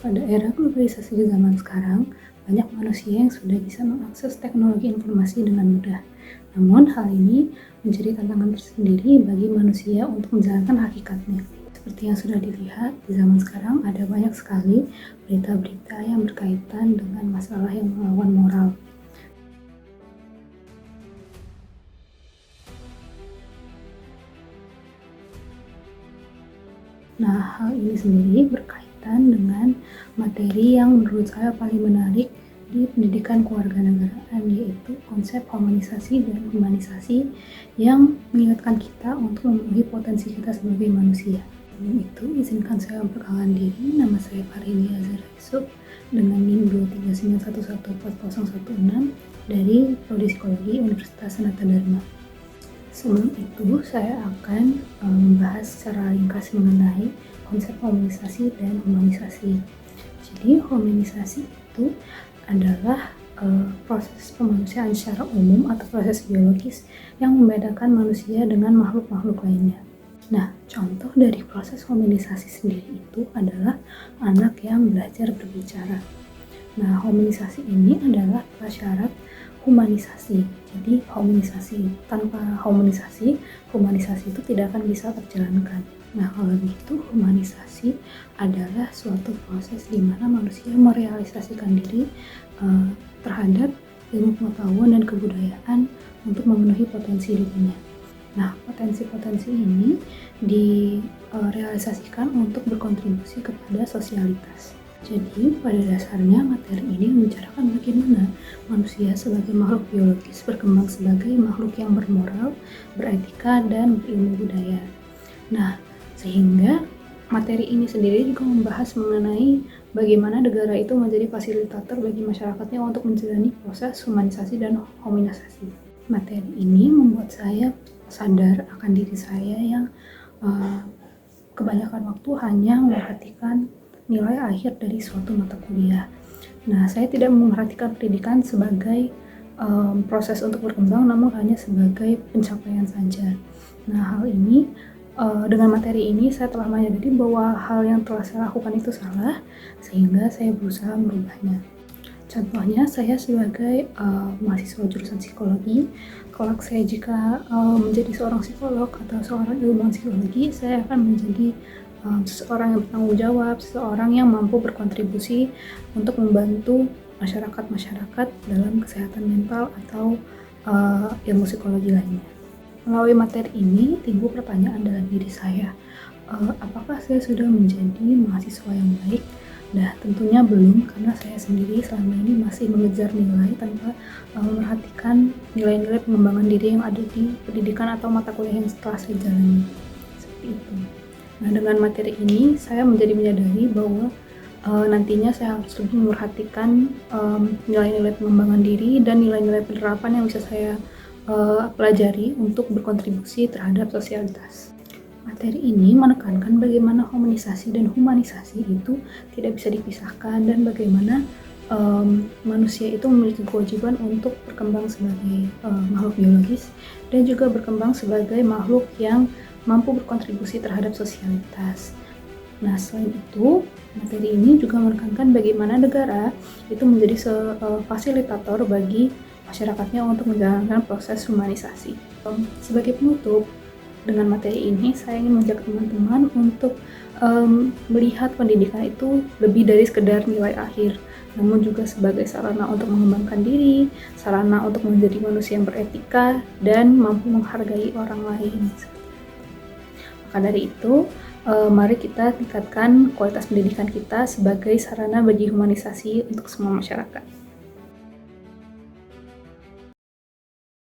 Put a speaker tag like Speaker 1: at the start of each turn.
Speaker 1: Pada era globalisasi di zaman sekarang, banyak manusia yang sudah bisa mengakses teknologi informasi dengan mudah. Namun, hal ini menjadi tantangan tersendiri bagi manusia untuk menjalankan hakikatnya. Seperti yang sudah dilihat, di zaman sekarang ada banyak sekali berita-berita yang berkaitan dengan masalah yang melawan moral. Nah, hal ini sendiri berkaitan dengan materi yang menurut saya paling menarik di pendidikan kewarganegaraan, yaitu konsep humanisasi dan humanisasi yang mengingatkan kita untuk memenuhi potensi kita sebagai manusia. Sebelum itu, izinkan saya memperkenalkan diri. Nama saya Farini Azhara Yusuf dengan NIM 239114016 dari Prodi Psikologi Universitas Sanata Dharma. Sebelum itu, saya akan membahas secara ringkas mengenai konsep humanisasi dan humanisasi. Jadi, humanisasi itu adalah proses pemanusiaan secara umum atau proses biologis yang membedakan manusia dengan makhluk-makhluk lainnya. Nah, contoh dari proses humanisasi sendiri itu adalah anak yang belajar berbicara. Nah, humanisasi ini adalah prasyarat humanisasi. Jadi, tanpa humanisasi itu tidak akan bisa terjalankan. Nah, kalau begitu, humanisasi adalah suatu proses di mana manusia merealisasikan diri terhadap ilmu pengetahuan dan kebudayaan untuk memenuhi potensi dirinya. Nah, potensi-potensi ini direalisasikan untuk berkontribusi kepada sosialitas. Jadi, pada dasarnya materi ini membicarakan bagaimana manusia sebagai makhluk biologis berkembang sebagai makhluk yang bermoral, beretika, dan berilmu budaya. Nah, sehingga materi ini sendiri juga membahas mengenai bagaimana negara itu menjadi fasilitator bagi masyarakatnya untuk menjalani proses humanisasi dan humanisasi. Materi ini membuat saya sadar akan diri saya yang kebanyakan waktu hanya memperhatikan nilai akhir dari suatu mata kuliah. Nah, saya tidak memperhatikan pendidikan sebagai proses untuk berkembang, namun hanya sebagai pencapaian saja. Nah, hal ini dengan materi ini saya telah menyadari bahwa hal yang telah saya lakukan itu salah, sehingga saya berusaha merubahnya. Contohnya, saya sebagai mahasiswa jurusan psikologi, kelak saya jika menjadi seorang psikolog atau seorang ilmuwan psikologi, saya akan menjadi seseorang yang bertanggung jawab, seseorang yang mampu berkontribusi untuk membantu masyarakat dalam kesehatan mental atau ilmu psikologi lainnya. Melalui materi ini timbul pertanyaan dalam diri saya, apakah saya sudah menjadi mahasiswa yang baik? Nah, tentunya belum, karena saya sendiri selama ini masih mengejar nilai tanpa memperhatikan nilai-nilai pengembangan diri yang ada di pendidikan atau mata kuliah yang setelah saya jalani. Seperti itu. Nah, dengan materi ini saya menjadi menyadari bahwa nantinya saya harus lebih memperhatikan nilai-nilai pengembangan diri dan nilai-nilai penerapan yang bisa saya pelajari untuk berkontribusi terhadap sosialitas. Materi ini menekankan bagaimana humanisasi dan humanisasi itu tidak bisa dipisahkan dan bagaimana manusia itu memiliki kewajiban untuk berkembang sebagai makhluk biologis dan juga berkembang sebagai makhluk yang mampu berkontribusi terhadap sosialitas. Nah, selain itu, materi ini juga menekankan bagaimana negara itu menjadi fasilitator bagi masyarakatnya untuk menjalankan proses humanisasi. Sebagai penutup, dengan materi ini saya ingin mengajak teman-teman untuk melihat pendidikan itu lebih dari sekedar nilai akhir, namun juga sebagai sarana untuk mengembangkan diri, sarana untuk menjadi manusia yang beretika dan mampu menghargai orang lain. Maka dari itu, mari kita tingkatkan kualitas pendidikan kita sebagai sarana bagi humanisasi untuk semua masyarakat.